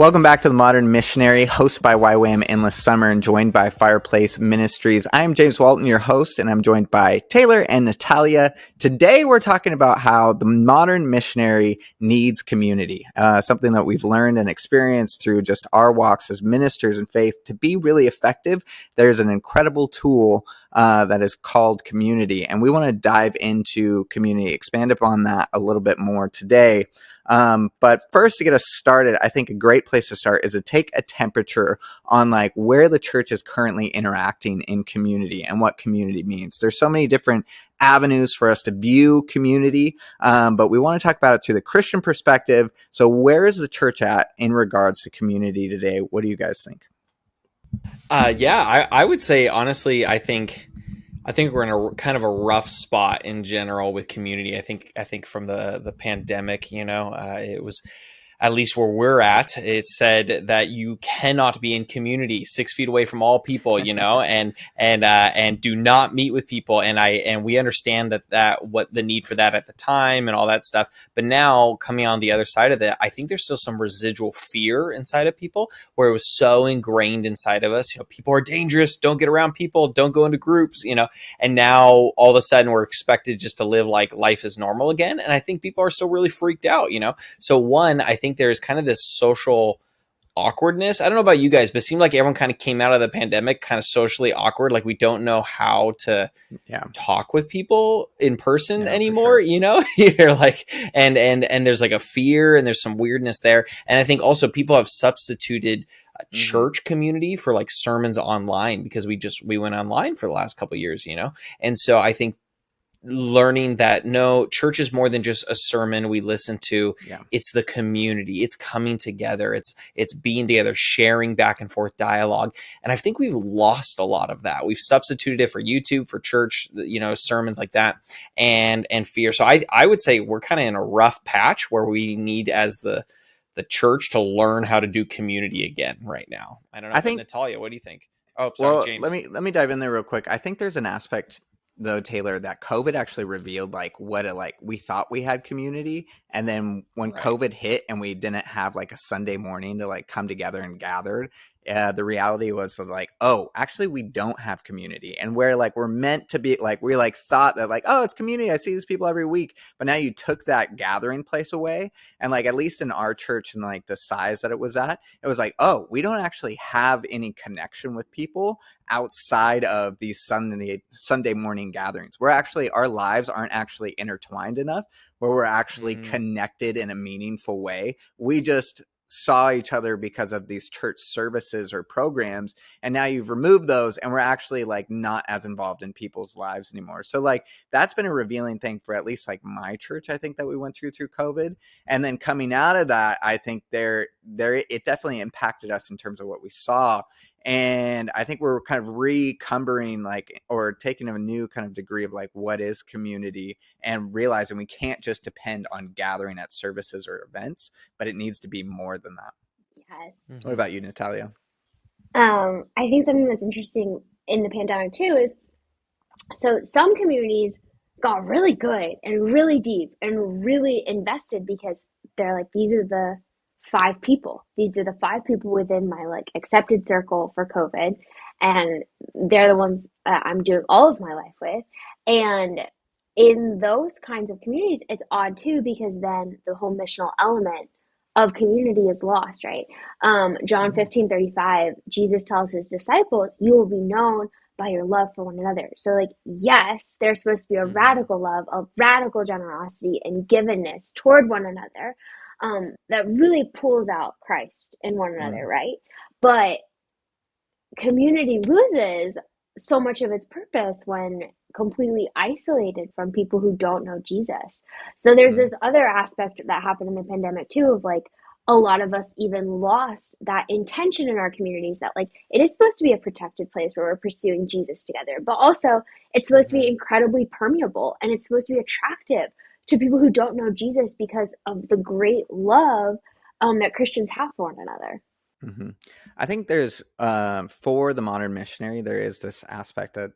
Welcome back to the Modern Missionary, hosted by YWAM Endless Summer and joined by Fireplace Ministries. I am James Walton, your host, and I'm joined by Taylor and Natalia. Today, we're talking about how the modern missionary needs community, something that we've learned and experienced through just our walks as ministers in faith. To be really effective, there's an incredible tool that is called community, and we want to dive into community, expand upon that a little bit more today. But first, to get us started, I think a great place to start is to take a temperature on like where the church is currently interacting in community and what community means. There's so many different avenues for us to view community, but we want to talk about it through the Christian perspective. So where is the church at in regards to community today? What do you guys think? I would say, honestly, I think we're in a kind of a rough spot in general with community. I think from the pandemic, it was, at least where we're at, it said that you cannot be in community 6 feet away from all people, and do not meet with people. And we understand that what the need for that at the time and all that stuff. But now coming on the other side of that, I think there's still some residual fear inside of people where it was so ingrained inside of us. People are dangerous. Don't get around people. Don't go into groups, and now all of a sudden we're expected just to live like life is normal again. And I think people are still really freaked out, So one, I think there's kind of this social awkwardness. I don't know about you guys, but it seemed like everyone kind of came out of the pandemic kind of socially awkward. Like we don't know how to talk with people in person anymore, Sure. You're like, and there's like a fear and there's some weirdness there. And I think also people have substituted church community for like sermons online because we went online for the last couple of years, And so I think learning that no, church is more than just a sermon we listen to. It's the community, it's coming together, it's being together, sharing back and forth dialogue. And I think we've lost a lot of that. We've substituted it for YouTube, for church, sermons like that, and fear. So I would say we're kind of in a rough patch where we need, as the church, to learn how to do community again right now. I don't know. Natalia, what do you think? Oh, sorry, Well, James. let me dive in there real quick. I think there's an aspect though, Taylor, that COVID actually revealed like what we thought we had community, and then when COVID hit and we didn't have like a Sunday morning to like come together and gather, the reality was like, oh, actually we don't have community. And where like we're meant to be, like we like thought that like, oh, it's community, I see these people every week, but now you took that gathering place away. And like, at least in our church and like the size that it was at, it was like, oh, we don't actually have any connection with people outside of these Sunday morning gatherings. We're actually, our lives aren't actually intertwined enough where we're actually connected in a meaningful way. We just saw each other because of these church services or programs, and now you've removed those and we're actually like not as involved in people's lives anymore. So like that's been a revealing thing for at least like my church, I think, that we went through COVID. And then coming out of that, I think there it definitely impacted us in terms of what we saw. And I think we're kind of recumbering like, or taking a new kind of degree of like what is community, and realizing we can't just depend on gathering at services or events, but it needs to be more than that. Yes. What about you, Natalia? I think something that's interesting in the pandemic too is, so some communities got really good and really deep and really invested because they're like, these are the 5 people. These are the 5 people within my like accepted circle for COVID, and they're the ones I'm doing all of my life with. And in those kinds of communities, it's odd too because then the whole missional element of community is lost, right? John 15:35, Jesus tells his disciples, you will be known by your love for one another. So like, yes, there's supposed to be a radical love, a radical generosity and givenness toward one another, that really pulls out Christ in one another, right? But community loses so much of its purpose when completely isolated from people who don't know Jesus. So there's this other aspect that happened in the pandemic too, of like, a lot of us even lost that intention in our communities that like, it is supposed to be a protected place where we're pursuing Jesus together, but also it's supposed to be incredibly permeable, and it's supposed to be attractive to people who don't know Jesus because of the great love that Christians have for one another. I think there's for the modern missionary, there is this aspect that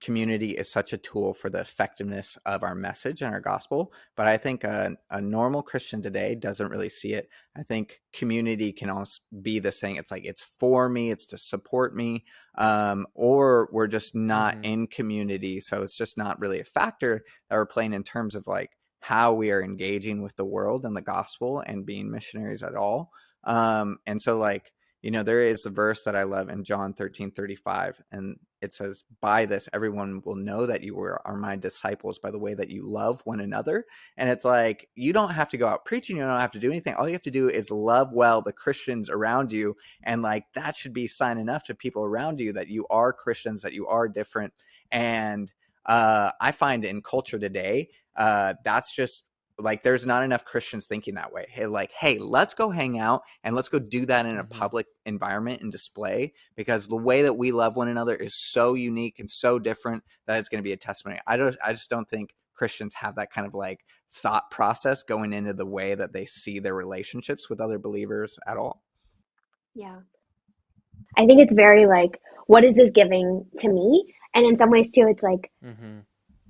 community is such a tool for the effectiveness of our message and our gospel. But I think a normal Christian today doesn't really see it. I think community can also be this thing. It's like, it's for me, it's to support me, or we're just not in community. So it's just not really a factor that we're playing in terms of like how we are engaging with the world and the gospel and being missionaries at all. And so like, there is the verse that I love in John 13:35, and it says, by this, everyone will know that you are my disciples by the way that you love one another. And it's like, you don't have to go out preaching. You don't have to do anything. All you have to do is love well the Christians around you. And like, that should be sign enough to people around you that you are Christians, that you are different. And I find in culture today, that's just like, there's not enough Christians thinking that way. Hey, let's go hang out and let's go do that in a public environment and display, because the way that we love one another is so unique and so different that it's going to be a testimony. I just don't think Christians have that kind of like thought process going into the way that they see their relationships with other believers at all. Yeah. I think it's very like, what is this giving to me? And in some ways too, it's like,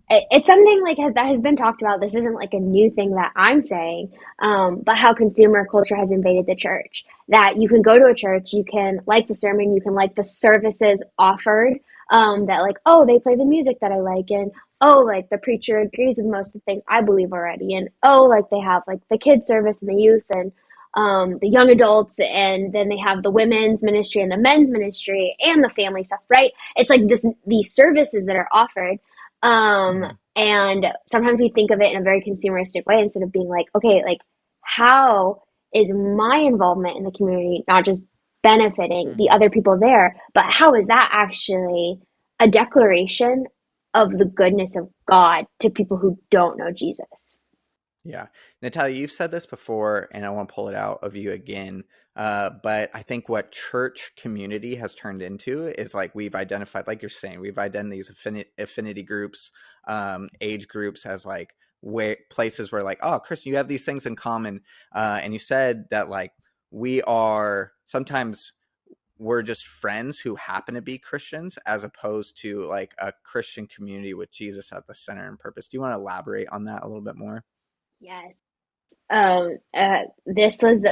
it's something like that has been talked about. This isn't like a new thing that I'm saying, but how consumer culture has invaded the church. That you can go to a church, you can like the sermon, you can like the services offered, that like, oh, they play the music that I like, and oh, like the preacher agrees with most of the things I believe already, and oh, like they have like the kids service and the youth and the young adults, and then they have the women's ministry and the men's ministry and the family stuff, right? It's like these services that are offered. And sometimes we think of it in a very consumeristic way instead of being like, okay, like how is my involvement in the community not just benefiting the other people there, but how is that actually a declaration of the goodness of God to people who don't know Jesus? Yeah. Natalia, you've said this before, and I want to pull it out of you again. But I think what church community has turned into is like, we've identified, like you're saying, we've identified these affinity groups, age groups as like places where like, oh, Christian, you have these things in common. And you said that like, sometimes we're just friends who happen to be Christians, as opposed to like a Christian community with Jesus at the center and purpose. Do you want to elaborate on that a little bit more? Yes. This was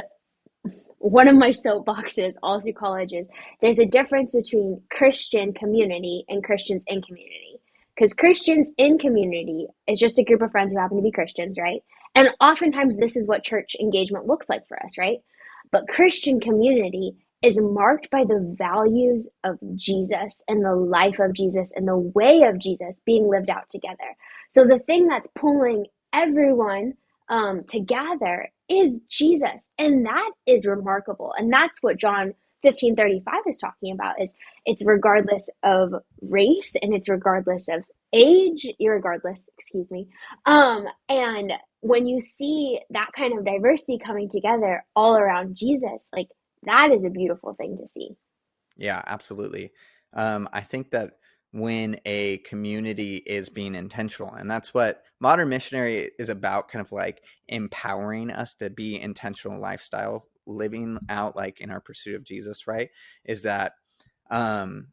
one of my soapboxes all through college. Is there's a difference between Christian community and Christians in community. Because Christians in community is just a group of friends who happen to be Christians, right? And oftentimes this is what church engagement looks like for us, right? But Christian community is marked by the values of Jesus and the life of Jesus and the way of Jesus being lived out together. So the thing that's pulling everyone together is Jesus. And that is remarkable. And that's what John 15:35 is talking about. Is it's regardless of race, and it's regardless of age, irregardless, excuse me. And when you see that kind of diversity coming together all around Jesus, like that is a beautiful thing to see. Yeah, absolutely. I think that when a community is being intentional, and that's what modern missionary is about, kind of like empowering us to be intentional lifestyle living out, like in our pursuit of Jesus, right? Is that um,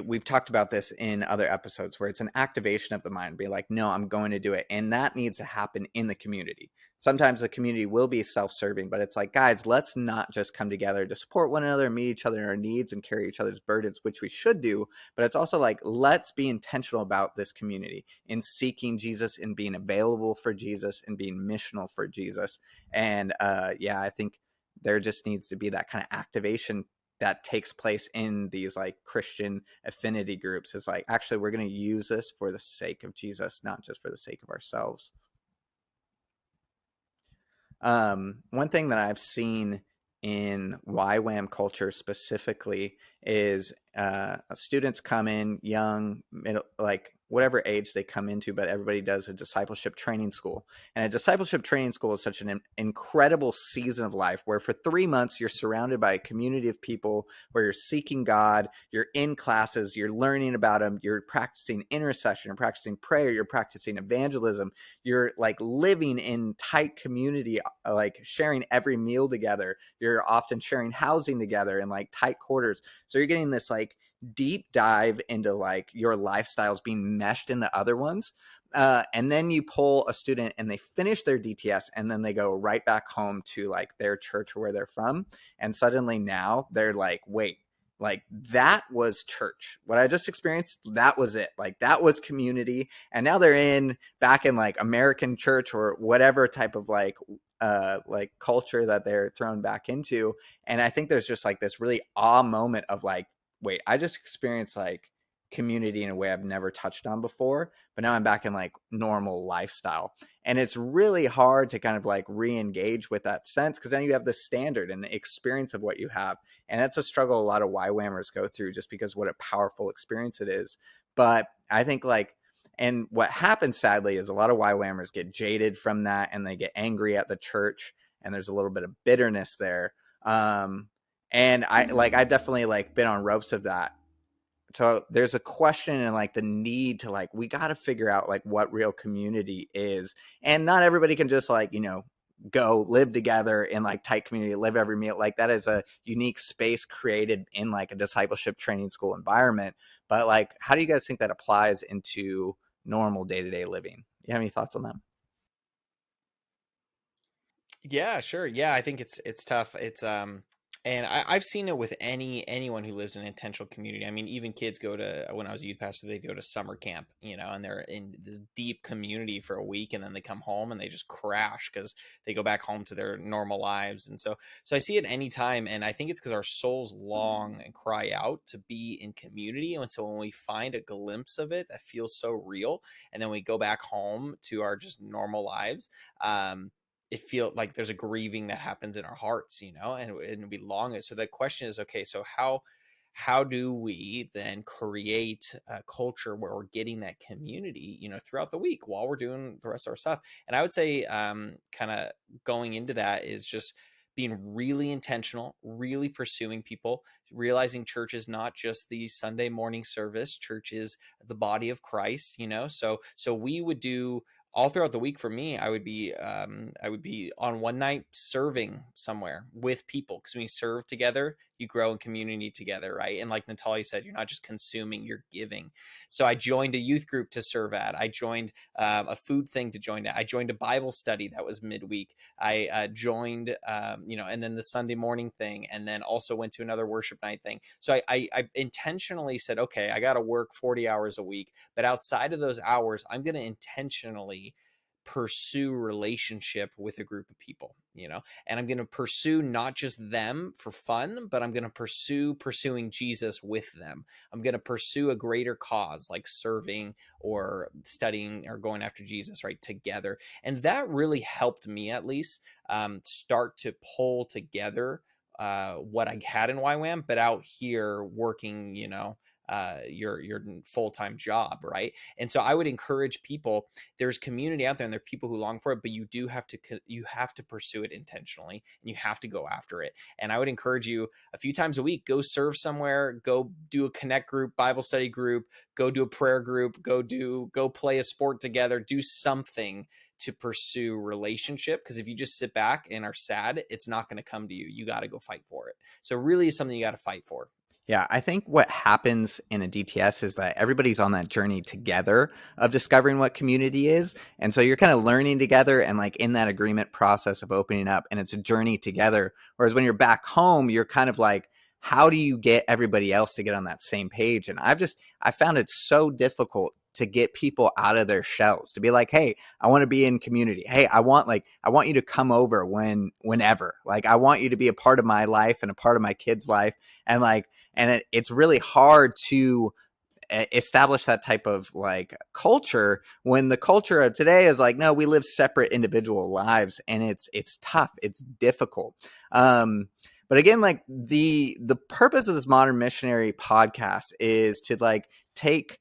we've talked about this in other episodes, where it's an activation of the mind, be like, no, I'm going to do it. And that needs to happen in the community. Sometimes the community will be self-serving, but it's like, guys, let's not just come together to support one another, meet each other in our needs, and carry each other's burdens, which we should do. But it's also like, let's be intentional about this community in seeking Jesus and being available for Jesus and being missional for Jesus. And yeah, I think there just needs to be that kind of activation that takes place in these like Christian affinity groups. Is like, actually, we're going to use this for the sake of Jesus, not just for the sake of ourselves. One thing that I've seen in YWAM culture specifically is students come in young, middle, like whatever age they come into, but everybody does a discipleship training school. And a discipleship training school is such an incredible season of life, where for 3 months you're surrounded by a community of people, where you're seeking God, you're in classes, you're learning about him, you're practicing intercession, you're practicing prayer, you're practicing evangelism, you're like living in tight community, like sharing every meal together. You're often sharing housing together in like tight quarters. So you're getting this like deep dive into like your lifestyles being meshed in the other ones. And then you pull a student and they finish their DTS and then they go right back home to like their church or where they're from. And suddenly now they're like, wait, like that was church. What I just experienced, that was it. Like that was community. And now they're back in like American church or whatever type of like culture that they're thrown back into. And I think there's just like this really awe moment of like, wait, I just experienced like community in a way I've never touched on before, but now I'm back in like normal lifestyle. And it's really hard to kind of like re-engage with that sense, because then you have the standard and the experience of what you have. And that's a struggle a lot of YWAMers go through, just because what a powerful experience it is. But I think like, and what happens sadly is a lot of YWAMers get jaded from that and they get angry at the church, and there's a little bit of bitterness there. And I've definitely like been on ropes of that. So there's a question and like the need to like, we got to figure out like what real community is. And not everybody can just like, go live together in like tight community, live every meal. Like that is a unique space created in like a discipleship training school environment. But like, how do you guys think that applies into normal day-to-day living? You have any thoughts on that? Yeah, sure. Yeah, I think it's tough. And I've seen it with anyone who lives in an intentional community. I mean, even kids go to, when I was a youth pastor, they'd go to summer camp, and they're in this deep community for a week, and then they come home and they just crash because they go back home to their normal lives. And so I see it anytime, and I think it's because our souls long and cry out to be in community. And so when we find a glimpse of it that feels so real, and then we go back home to our just normal lives, it feels like there's a grieving that happens in our hearts, and we long it. So the question is, okay, so how do we then create a culture where we're getting that community, throughout the week while we're doing the rest of our stuff? And I would say, kind of going into that is just being really intentional, really pursuing people, realizing church is not just the Sunday morning service. Church is the body of Christ, So we would do all throughout the week. For me, I would be on one night serving somewhere with people, because when you serve together, you grow in community together, right? And like Natalia said, you're not just consuming, you're giving. So I joined a youth group to serve at. I joined a food thing to join at. I joined a Bible study that was midweek. I joined, and then the Sunday morning thing, and then also went to another worship night thing. So I intentionally said, okay, I got to work 40 hours a week, but outside of those hours, I'm going to intentionally pursue relationship with a group of people, and I'm going to pursue not just them for fun, but I'm going to pursuing Jesus with them. I'm going to pursue a greater cause, like serving or studying or going after Jesus, right, together. And that really helped me, at least, start to pull together what I had in YWAM, but out here working, your full-time job, right? And so I would encourage people, there's community out there and there are people who long for it, but you have to pursue it intentionally, and you have to go after it. And I would encourage you, a few times a week, go serve somewhere, go do a connect group, Bible study group, go do a prayer group, go play a sport together, do something to pursue relationship. Because if you just sit back and are sad, it's not going to come to you. You got to go fight for it. So really is something you got to fight for. Yeah, I think what happens in a DTS is that everybody's on that journey together of discovering what community is. And so you're kind of learning together and like in that agreement process of opening up, and it's a journey together. Whereas when you're back home, you're kind of like, how do you get everybody else to get on that same page? And I found it so difficult to get people out of their shells, to be like, hey, I want to be in community. Hey, I want you to come over whenever. Like, I want you to be a part of my life and a part of my kid's life. And like, it's really hard to establish that type of like culture when the culture of today is like, no, we live separate individual lives, and it's tough, it's difficult. But again, like the purpose of this Modern Missionary podcast is to like take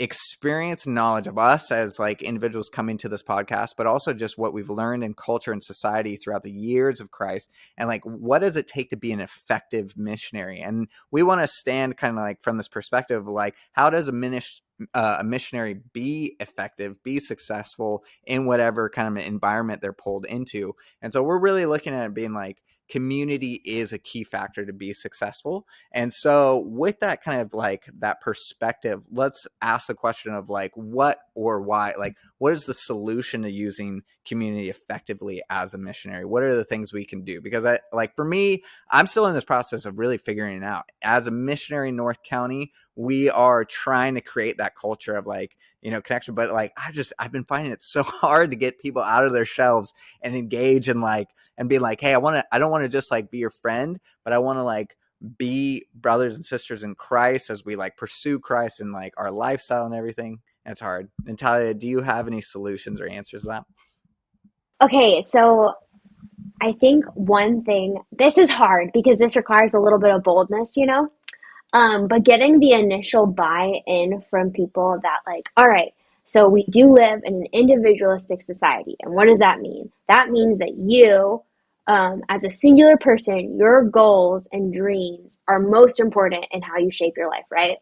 experience and knowledge of us as like individuals coming to this podcast, but also just what we've learned in culture and society throughout the years of Christ, and like, what does it take to be an effective missionary? And we want to stand kind of like from this perspective of like, how does a missionary be effective, be successful in whatever kind of environment they're pulled into? And so we're really looking at it being like, community is a key factor to be successful. And so with that kind of like that perspective, let's ask the question of like what or why, like what is the solution to using community effectively as a missionary? What are the things we can do? Because I like, for me, I'm still in this process of really figuring it out. As a missionary in North County, we are trying to create that culture of like, you know, connection. But like, I've been finding it so hard to get people out of their shelves and engage and like, and be like, hey, I don't want to just like be your friend, but I want to like be brothers and sisters in Christ as we like pursue Christ and like our lifestyle and everything. And it's hard. Natalia, do you have any solutions or answers to that? Okay, so I think one thing, this is hard because this requires a little bit of boldness, you know? But getting the initial buy-in from people that like, all right, so we do live in an individualistic society. And what does that mean? That means that you, as a singular person, your goals and dreams are most important in how you shape your life, right?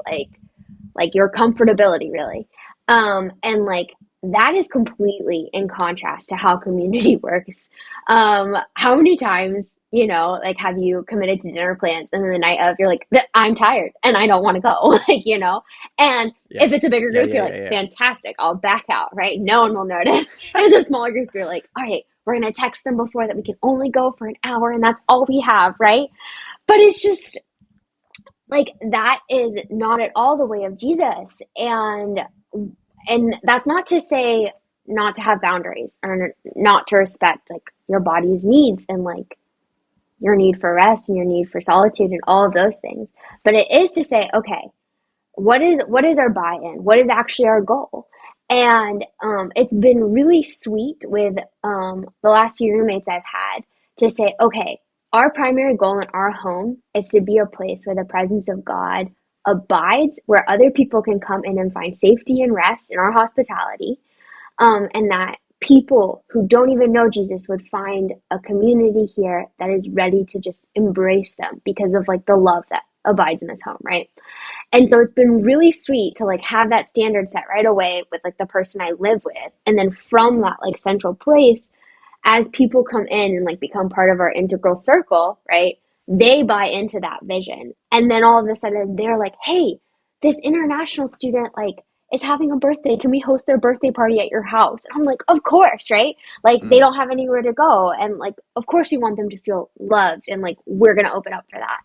Like your comfortability really. And like that is completely in contrast to how community works. How many times, you know, like have you committed to dinner plans and then the night of you're like, I'm tired and I don't want to go, like, you know, and Yeah. if it's a bigger Yeah. group, Yeah. you're Yeah. like, Yeah. fantastic, I'll back out, right? No one will notice. If it's a smaller group, you're like, all right, we're going to text them before that we can only go for an hour and that's all we have, right? But it's just, like that is not at all the way of Jesus. And that's not to say not to have boundaries or not to respect like your body's needs and like your need for rest and your need for solitude and all of those things. But it is to say, okay, what is our buy-in? What is actually our goal? And it's been really sweet with the last few roommates I've had to say, okay, our primary goal in our home is to be a place where the presence of God abides, where other people can come in and find safety and rest in our hospitality, and that people who don't even know Jesus would find a community here that is ready to just embrace them because of like the love that abides in this home, right? And so it's been really sweet to like have that standard set right away with like the person I live with. And then from that like central place, as people come in and like become part of our integral circle, right? They buy into that vision. And then all of a sudden they're like, hey, this international student like is having a birthday. Can we host their birthday party at your house? And I'm like, of course, right? Like they Mm. don't have anywhere to go. And like, of course we want them to feel loved and like we're gonna open up for that.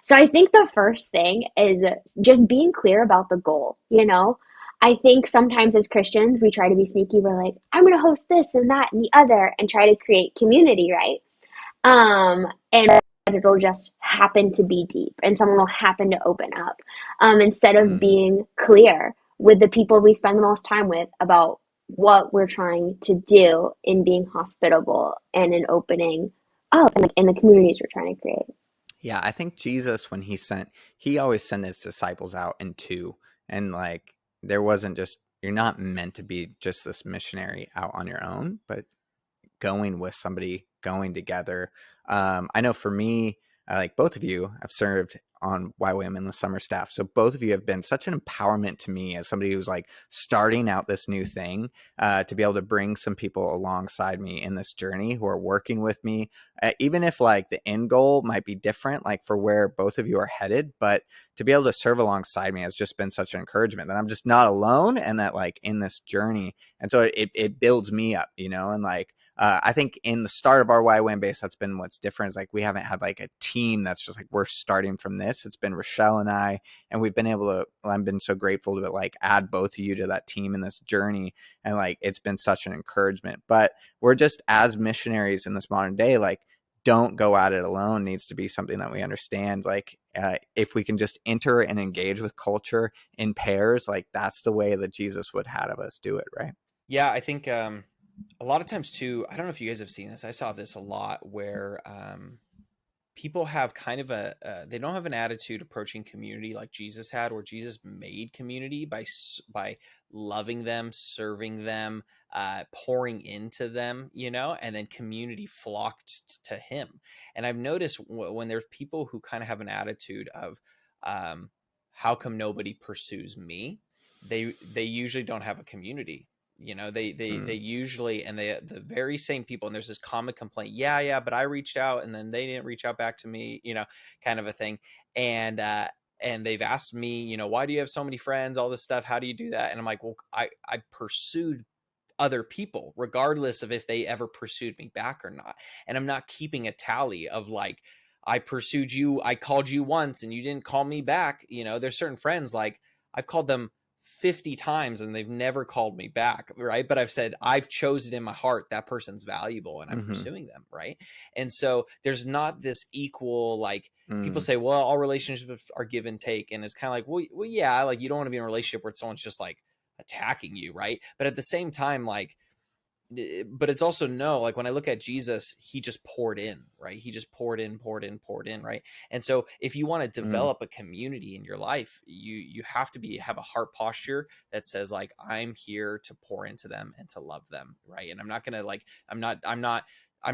So I think the first thing is just being clear about the goal, you know? I think sometimes as Christians, we try to be sneaky. We're like, I'm going to host this and that and the other and try to create community, right? And it'll just happen to be deep and someone will happen to open up instead of Mm. being clear with the people we spend the most time with about what we're trying to do in being hospitable and in opening up and like in the communities we're trying to create. Yeah, I think Jesus, when he always sent his disciples out in two. And like, there wasn't just, you're not meant to be just this missionary out on your own, but going with somebody, going together. I know for me, like both of you have served on YWAM in the summer staff. So both of you have been such an empowerment to me as somebody who's like starting out this new thing, to be able to bring some people alongside me in this journey who are working with me, even if like the end goal might be different, like for where both of you are headed, but to be able to serve alongside me has just been such an encouragement that I'm just not alone and that like in this journey. And so it builds me up, you know, and like, I think in the start of our YWAM base, that's been what's different. Is like we haven't had like a team that's just like we're starting from this. It's been Rochelle and I, and we've been able to. I've been so grateful to like add both of you to that team in this journey, and like it's been such an encouragement. But we're just as missionaries in this modern day, like don't go at it alone needs to be something that we understand. Like if we can just enter and engage with culture in pairs, like that's the way that Jesus would have us do it, right? Yeah, I think a lot of times too, I don't know if you guys have seen this. I saw this a lot where people have kind of they don't have an attitude approaching community like Jesus had, where Jesus made community by loving them, serving them, pouring into them, you know, and then community flocked to him. And I've noticed when there's people who kind of have an attitude of how come nobody pursues me, they usually don't have a community. You know, they Mm. usually, and they, the very same people, and there's this common complaint, yeah, but I reached out and then they didn't reach out back to me, you know, kind of a thing. And they've asked me, you know, why do you have so many friends, all this stuff, how do you do that? And I'm like, well, I pursued other people regardless of if they ever pursued me back or not. And I'm not keeping a tally of like, I pursued you, I called you once and you didn't call me back. You know, there's certain friends, like I've called them 50 times and they've never called me back, right? But I've said, I've chosen in my heart that person's valuable and I'm Mm-hmm. pursuing them, right? And so there's not this equal, like, people Mm. say, well, all relationships are give and take, and it's kind of like, well, yeah, like you don't want to be in a relationship where someone's just like attacking you, right? But at the same time, like, but it's also, no, like when I look at Jesus, he just poured in, right? He just poured in, right? And so if you want to Mm. develop a community in your life, you have to have a heart posture that says like, I'm here to pour into them and to love them, right? And I'm not gonna like, I'm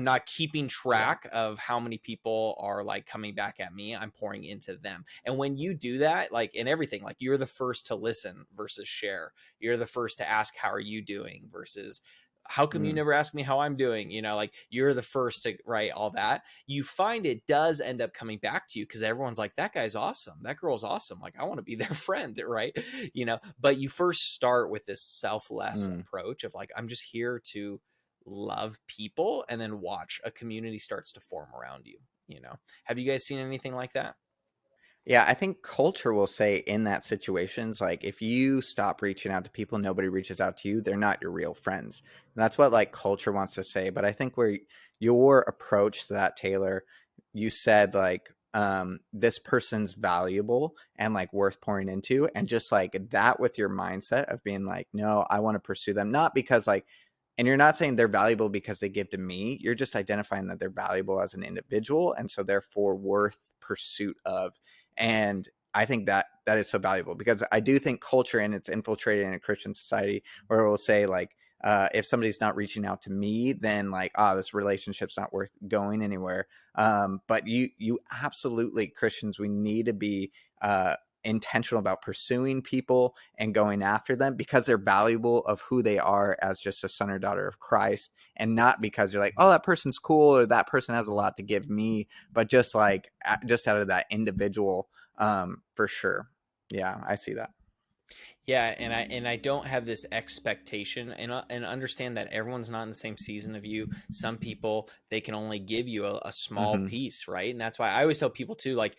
not keeping track of how many people are like coming back at me. I'm pouring into them. And when you do that, like in everything, like you're the first to listen versus share. You're the first to ask, how are you doing versus how come you Mm. never ask me how I'm doing? You know, like you're the first to write all that. You find it does end up coming back to you because everyone's like, that guy's awesome. That girl's awesome. Like, I want to be their friend, right? You know, but you first start with this selfless Mm. approach of like, I'm just here to love people, and then watch a community starts to form around you. You know, have you guys seen anything like that? Yeah, I think culture will say in that situations, like if you stop reaching out to people, nobody reaches out to you, they're not your real friends. And that's what like culture wants to say. But I think where your approach to that, Taylor, you said like this person's valuable and like worth pouring into, and just like that with your mindset of being like, no, I want to pursue them, not because like, and you're not saying they're valuable because they give to me. You're just identifying that they're valuable as an individual, and so therefore worth pursuit of. And I think that that is so valuable, because I do think culture, and it's infiltrated in a Christian society, where it will say like, if somebody's not reaching out to me, then like, this relationship's not worth going anywhere. But you absolutely, Christians, we need to be intentional about pursuing people and going after them because they're valuable of who they are as just a son or daughter of Christ, and not because you're like, oh, that person's cool or that person has a lot to give me, but just like just out of that individual, for sure. Yeah, I see that. Yeah, and I don't have this expectation, and understand that everyone's not in the same season of you. Some people, they can only give you a small Mm-hmm. piece, right? And that's why I always tell people too, like,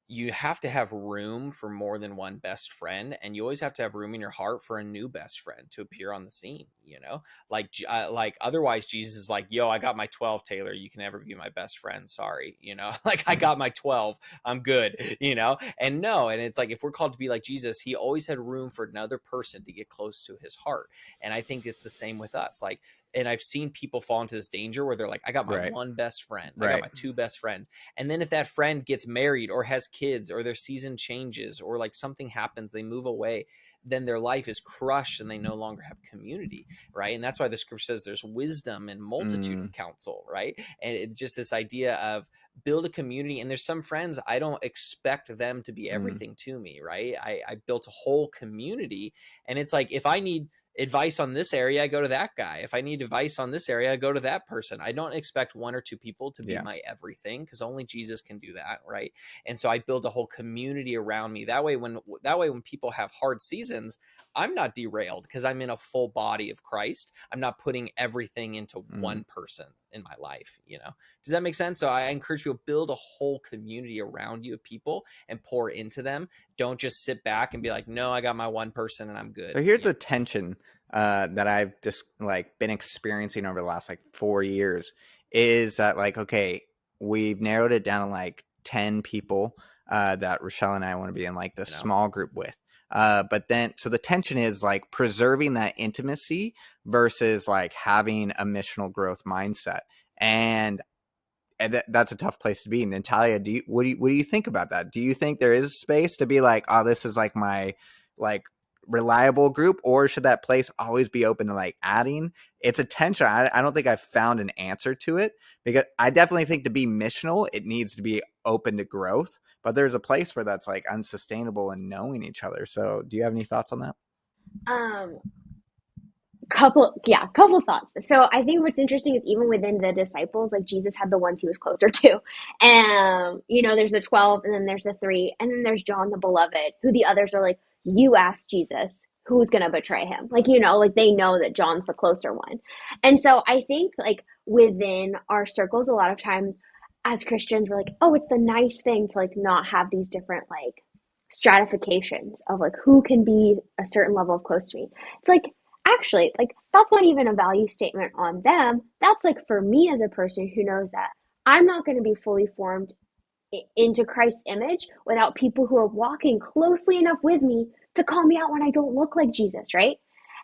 you have to have room for more than one best friend, and you always have to have room in your heart for a new best friend to appear on the scene, you know. Like otherwise Jesus is like, yo, I got my 12, Taylor, you can never be my best friend, sorry, you know. Like, I got my 12, I'm good, you know. And no, and it's like, if we're called to be like Jesus, he always had room for another person to get close to his heart. And I think it's the same with us, like, and I've seen people fall into this danger where they're like, I got my Right. one best friend, I got Right. my two best friends. And then if that friend gets married or has kids or their season changes or like something happens, they move away, then their life is crushed and they no longer have community, right? And that's why the scripture says there's wisdom and multitude Mm. of counsel, right? And it's just this idea of build a community. And there's some friends, I don't expect them to be Mm. everything to me, right? I built a whole community, and it's like, if I need advice on this area, I go to that guy. If I need advice on this area, I go to that person. I don't expect one or two people to be Yeah. my everything, because only Jesus can do that, right? And so I build a whole community around me. That way when people have hard seasons, I'm not derailed because I'm in a full body of Christ. I'm not putting everything into Mm. one person in my life, you know. Does that make sense? So I encourage people, build a whole community around you of people and pour into them. Don't just sit back and be like, no, I got my one person and I'm good. So here's You the tension that I've just like been experiencing over the last like 4 years, is that like, okay, we've narrowed it down to like 10 people that Rochelle and I want to be in like the know? small group with. But then, so the tension is like preserving that intimacy versus like having a missional growth mindset. And that's a tough place to be. Natalia, what do you think about that? Do you think there is space to be like, oh, this is like my like reliable group, or should that place always be open to like adding? It's a tension. I don't think I've found an answer to it, because I definitely think to be missional, it needs to be open to growth. But there's a place where that's like unsustainable and knowing each other. So do you have any thoughts on that? Um, couple thoughts. So I think what's interesting is even within the disciples, like Jesus had the ones he was closer to. And, there's the 12 and then there's the three. And then there's John the beloved, who the others are like, you asked Jesus who's going to betray him. Like, like they know that John's the closer one. And so I think like within our circles, a lot of times as Christians, we're like, oh, it's the nice thing to like not have these different like stratifications of like who can be a certain level of close to me. It's like, actually, like that's not even a value statement on them. That's like for me as a person who knows that I'm not going to be fully formed into Christ's image without people who are walking closely enough with me to call me out when I don't look like Jesus, right?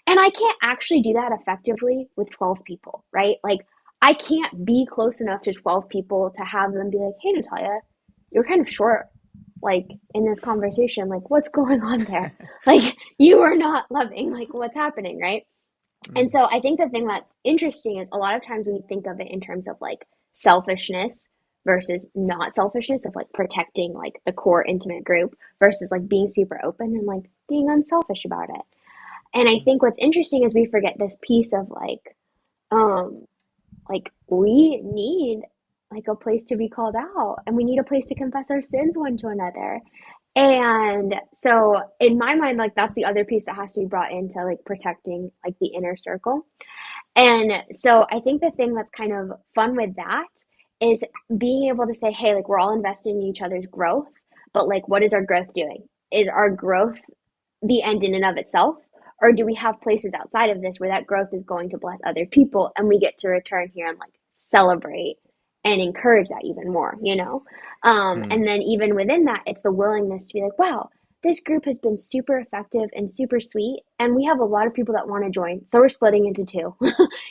And I can't actually do that effectively with 12 people, right? Like I can't be close enough to 12 people to have them be like, hey, Natalia, you're kind of short, like in this conversation, like what's going on there? Like you are not loving, like what's happening, right? And so I think the thing that's interesting is a lot of times we think of it in terms of like selfishness versus not selfishness, of like protecting like the core intimate group versus like being super open and like being unselfish about it. And I think what's interesting is we forget this piece of um like we need like a place to be called out and we need a place to confess our sins one to another. And so in my mind, like that's the other piece that has to be brought into like protecting like the inner circle. And so I think the thing that's kind of fun with that is being able to say, hey, like we're all invested in each other's growth, but like what is our growth doing? Is our growth the end in and of itself? Or do we have places outside of this where that growth is going to bless other people and we get to return here and like celebrate and encourage that even more, you know? Mm. And then even within that, it's the willingness to be like, wow, this group has been super effective and super sweet. And we have a lot of people that want to join. So we're splitting into two,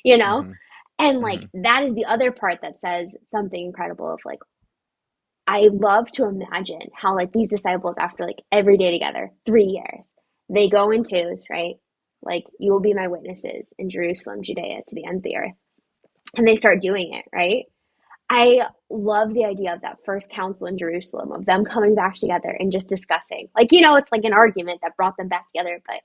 you know? Mm-hmm. And like Mm-hmm. that is the other part that says something incredible of like, I love to imagine how like these disciples after like every day together, 3 years, they go in twos, right? Like you will be my witnesses in Jerusalem, Judea, to the ends of the earth. And they start doing it, right? I love the idea of that first council in Jerusalem, of them coming back together and just discussing. Like, it's like an argument that brought them back together, but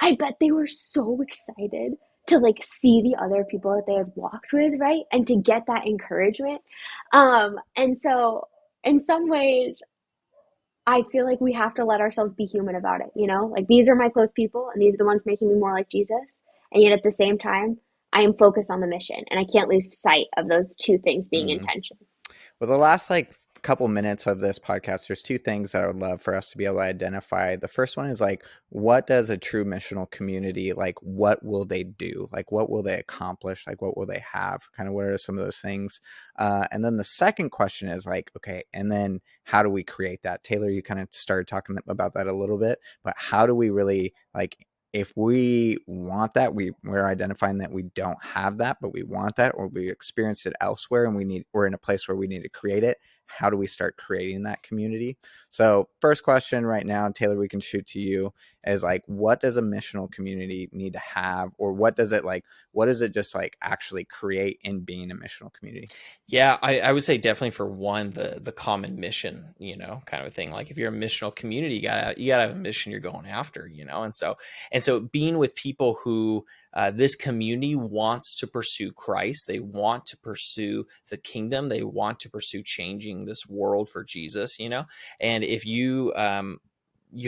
I bet they were so excited to like see the other people that they had walked with, right? And to get that encouragement. And so in some ways, I feel like we have to let ourselves be human about it, Like these are my close people and these are the ones making me more like Jesus. And yet at the same time, I am focused on the mission and I can't lose sight of those two things being in Mm-hmm. tension. Well, the last couple minutes of this podcast, there's two things that I would love for us to be able to identify. The first one is like, what does a true missional community, like what will they do? Like what will they accomplish? Like what will they have? Kind of what are some of those things? And then the second question is like, okay, and then how do we create that? Taylor, you kind of started talking about that a little bit, but how do we really like, if we want that, we're identifying that we don't have that, but we want that, or we experienced it elsewhere and we're in a place where we need to create it. How do we start creating that community? So first question right now, Taylor, we can shoot to you, is like, what does a missional community need to have, or what does it just like actually create in being a missional community? Yeah, I would say definitely for one, the common mission, kind of a thing. Like if you're a missional community, you gotta have a mission you're going after, and so being with people who this community wants to pursue Christ, they want to pursue the kingdom, they want to pursue changing this world for Jesus, and if you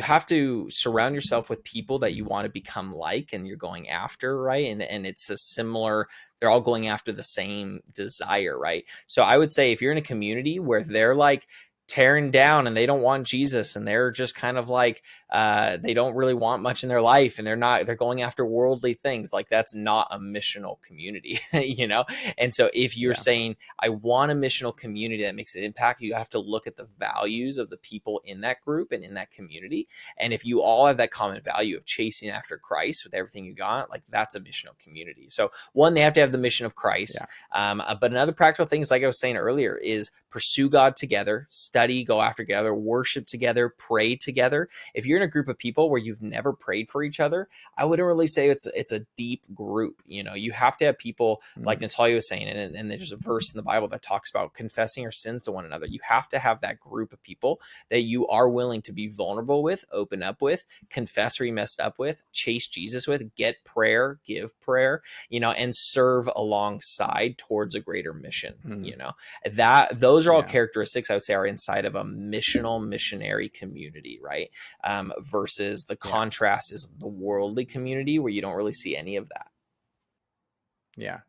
have to surround yourself with people that you want to become like and you're going after, right? And it's a similar, they're all going after the same desire, right? So I would say if you're in a community where they're like tearing down and they don't want Jesus and they're just kind of like they don't really want much in their life and they're going after worldly things, like that's not a missional community. And so if you're Yeah. saying I want a missional community that makes an impact, you have to look at the values of the people in that group and in that community. And if you all have that common value of chasing after Christ with everything you got, like that's a missional community. So one, they have to have the mission of Christ. Yeah. But another practical thing is, like I was saying earlier, is pursue God together, study, go after together, worship together, pray together. If you're in a group of people where you've never prayed for each other, I wouldn't really say it's a deep group. You have to have people like Natalia was saying, and there's a verse in the Bible that talks about confessing your sins to one another. You have to have that group of people that you are willing to be vulnerable with, open up with, confess where you messed up with, chase Jesus with, get prayer, give prayer, and serve alongside towards a greater mission. That those are all characteristics I would say are inside of a missionary community, right? Versus the contrast is the worldly community where you don't really see any of that. Yeah.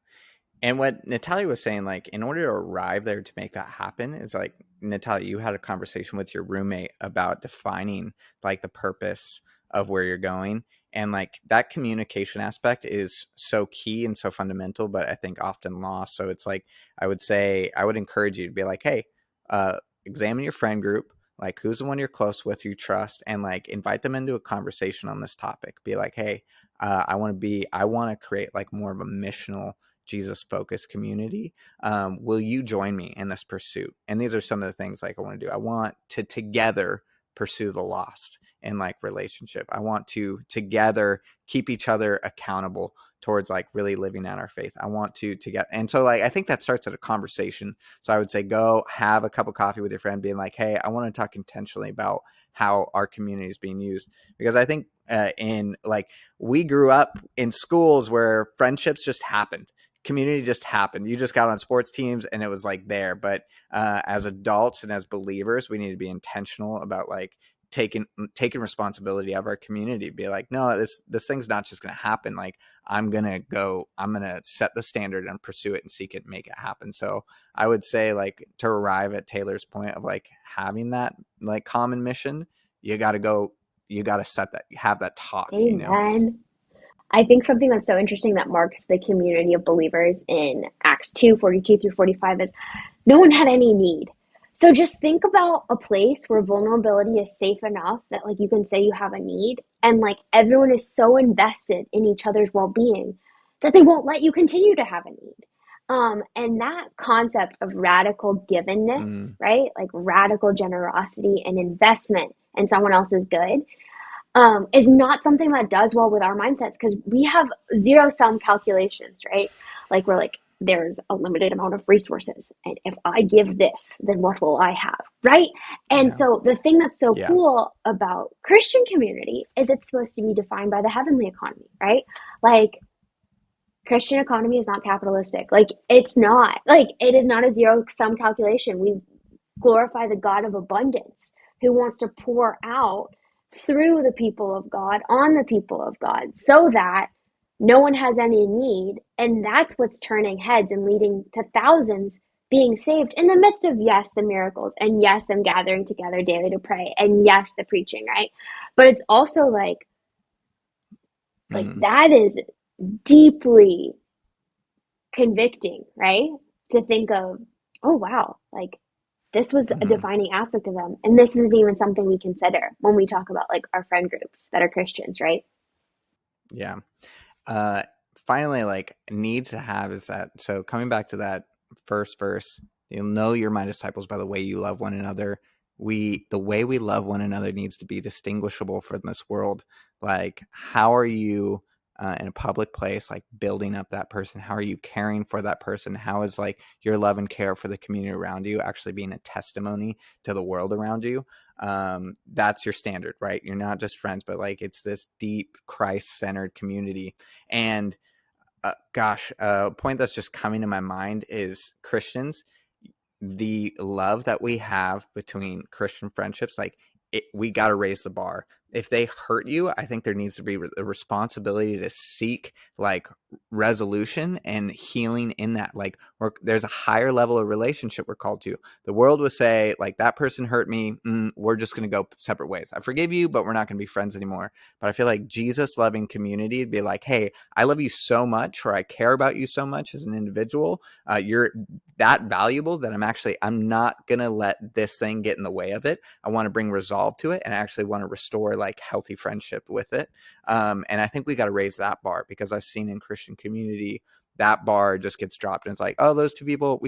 And what Natalia was saying, like, in order to arrive there to make that happen is like, Natalia, you had a conversation with your roommate about defining like the purpose of where you're going. And like that communication aspect is so key and so fundamental, but I think often lost. So it's like, I would encourage you to be like, hey, examine your friend group, like who's the one you're close with, you trust, and like invite them into a conversation on this topic. Be like, hey, I want to create like more of a missional, Jesus focused community. Will you join me in this pursuit? And these are some of the things like I want to do. I want to together pursue the lost in like relationship. I want to together keep each other accountable towards like really living out our faith. I want to get, and so like, I think that starts at a conversation. So I would say, go have a cup of coffee with your friend being like, hey, I want to talk intentionally about how our community is being used. Because I think we grew up in schools where friendships just happened. Community just happened. You just got on sports teams and it was like there. But as adults and as believers, we need to be intentional about like taking responsibility of our community. Be like, no, this thing's not just going to happen. Like I'm going to set the standard and pursue it and seek it and make it happen. So I would say like to arrive at Taylor's point of like having that like common mission, you got to have that talk. Amen. I think something that's so interesting that marks the community of believers in Acts 2:42-45 is no one had any need. So just think about a place where vulnerability is safe enough that like you can say you have a need, and like everyone is so invested in each other's well-being that they won't let you continue to have a need. And that concept of radical givenness, right? Like radical generosity and investment in someone else's good, is not something that does well with our mindsets because we have zero-sum calculations, right? Like we're like, there's a limited amount of resources, and if I give this, then what will I have, right? And so the thing that's so cool about Christian community is it's supposed to be defined by the heavenly economy, right? Like Christian economy is not capitalistic. Like it's not. Like it is not a zero-sum calculation. We glorify the God of abundance who wants to pour out through the people of God on the people of God so that no one has any need. And that's what's turning heads and leading to thousands being saved in the midst of, yes, the miracles, and yes, them gathering together daily to pray, and yes, the preaching, right? But it's also like that is deeply convicting, right? To think of, oh, wow, like this was a defining aspect of them. And this isn't even something we consider when we talk about like our friend groups that are Christians, right? Yeah. Finally, like needs to have is that. So coming back to that first verse, you'll know you're my disciples by the way you love one another. The way we love one another needs to be distinguishable from this world. Like, how are you in a public place, like building up that person? How are you caring for that person? How is like your love and care for the community around you actually being a testimony to the world around you? That's your standard, right? You're not just friends, but like it's this deep Christ-centered community. And a point that's just coming to my mind is Christians, the love that we have between Christian friendships, like we got to raise the bar. If they hurt you, I think there needs to be a responsibility to seek like resolution and healing in that. Like there's a higher level of relationship we're called to. The world would say like that person hurt me. We're just going to go separate ways. I forgive you, but we're not going to be friends anymore. But I feel like Jesus loving community would be like, hey, I love you so much, or I care about you so much as an individual. You're that valuable that I'm not going to let this thing get in the way of it. I want to bring resolve to it, and I actually want to restore like healthy friendship with it. And I think we got to raise that bar, because I've seen in Christian community that bar just gets dropped, and it's like, oh, those two people,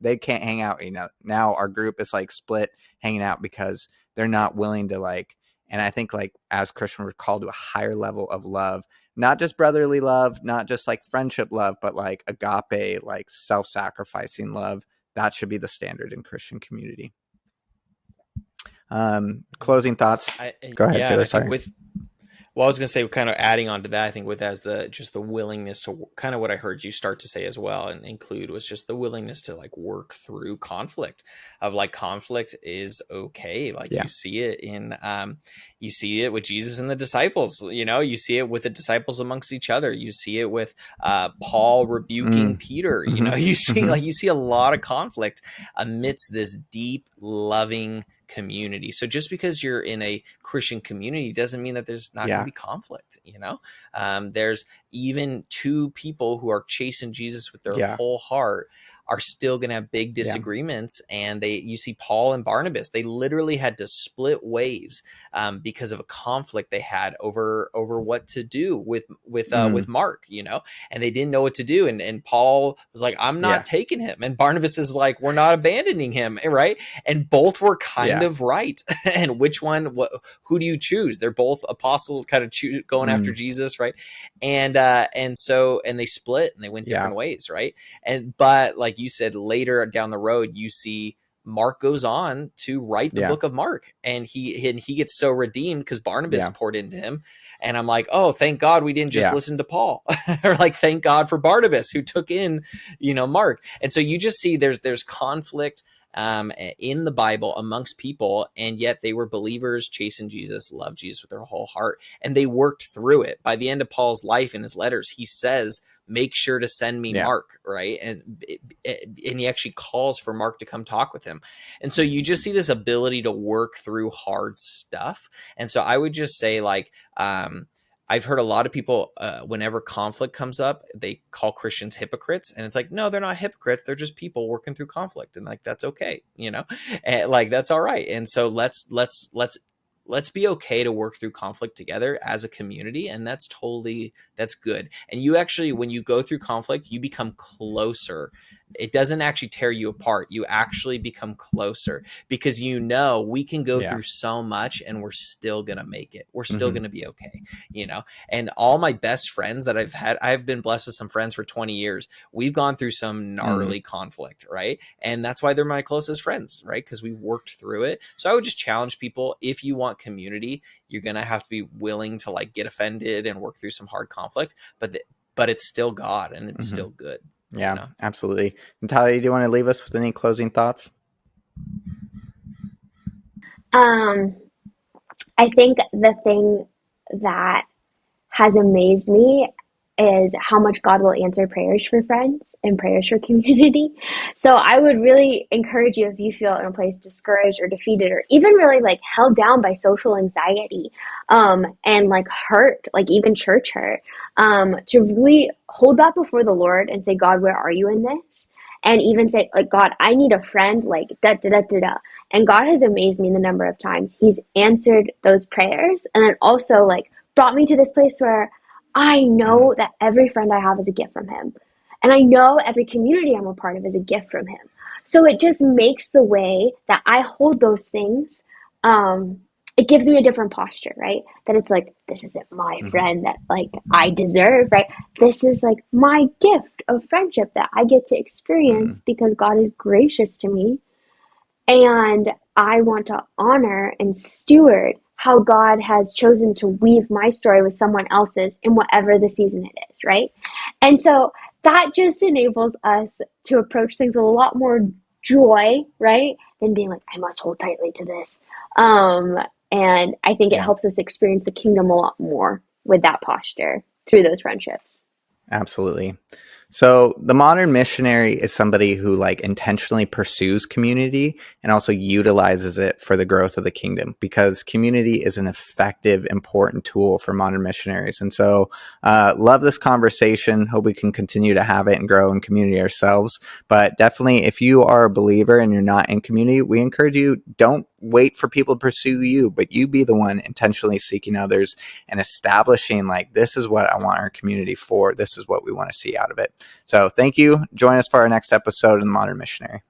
they can't hang out. Now our group is like split hanging out because they're not willing to like. And I think like as Christians, we're called to a higher level of love, not just brotherly love, not just like friendship love, but like agape, like self-sacrificing love. That should be the standard in Christian community. Closing thoughts. Go ahead, Taylor. Sorry. Well, I was going to say, kind of adding on to that, I think just the willingness to kind of what I heard you start to say as well and include was just the willingness to like work through conflict of like conflict is okay. Like you see it you see it with Jesus and the disciples, you see it with the disciples amongst each other. You see it with Paul rebuking Peter, you see a lot of conflict amidst this deep, loving community. So just because you're in a Christian community doesn't mean that there's not going to be conflict. There's even two people who are chasing Jesus with their whole heart are still going to have big disagreements. And you see Paul and Barnabas, they literally had to split ways because of a conflict they had over what to do with Mark, and they didn't know what to do. And Paul was like, I'm not taking him. And Barnabas is like, we're not abandoning him. Right. And both were kind of right. And which one, who do you choose? They're both apostles kind of going after Jesus. Right. And they split and they went different ways. Right. But like you said, later down the road, you see Mark goes on to write the book of Mark, and he gets so redeemed because Barnabas poured into him. And I'm like, oh, thank God we didn't just listen to Paul, or like, thank God for Barnabas who took in, Mark. And so you just see there's conflict in the Bible amongst people, and yet they were believers, chasing Jesus, loved Jesus with their whole heart, and they worked through it. By the end of Paul's life, in his letters, he says, make sure to send me Mark, right? And he actually calls for Mark to come talk with him. And so you just see this ability to work through hard stuff. And so I would just say, like, I've heard a lot of people, whenever conflict comes up, they call Christians hypocrites. And it's like, no, they're not hypocrites. They're just people working through conflict. And like, that's okay. And like, that's all right. And so let's be okay to work through conflict together as a community. And that's good. And you actually, when you go through conflict, you become closer. It doesn't actually tear you apart. You actually become closer because we can go through so much and we're still going to make it. We're still going to be okay, and all my best friends that I've been blessed with some friends for 20 years. We've gone through some gnarly conflict, right? And that's why they're my closest friends, right? Because we worked through it. So I would just challenge people, if you want community, you're going to have to be willing to like get offended and work through some hard conflict, but it's still God and it's still good. Yeah, absolutely. Natalia, do you want to leave us with any closing thoughts? I think the thing that has amazed me is how much God will answer prayers for friends and prayers for community. So I would really encourage you, if you feel in a place discouraged or defeated or even really like held down by social anxiety, and like hurt, like even church hurt, to really hold that before the Lord and say, God, where are you in this? And even say, like, God, I need a friend, like, da, da, da, da, da. And God has amazed me the number of times He's answered those prayers. And then also, like, brought me to this place where I know that every friend I have is a gift from Him. And I know every community I'm a part of is a gift from Him. So it just makes the way that I hold those things, it gives me a different posture, right? That it's like, this isn't my friend that like I deserve, right? This is like my gift of friendship that I get to experience because God is gracious to me. And I want to honor and steward how God has chosen to weave my story with someone else's in whatever the season it is, right? And so that just enables us to approach things with a lot more joy, right? Than being like, I must hold tightly to this. And I think it helps us experience the kingdom a lot more with that posture through those friendships. Absolutely. So the modern missionary is somebody who like intentionally pursues community and also utilizes it for the growth of the kingdom, because community is an effective, important tool for modern missionaries. And so love this conversation. Hope we can continue to have it and grow in community ourselves. But definitely, if you are a believer and you're not in community, we encourage you, don't wait for people to pursue you, but you be the one intentionally seeking others and establishing like, this is what I want our community for. This is what we want to see out of it. So thank you. Join us for our next episode in the Modern Missionary.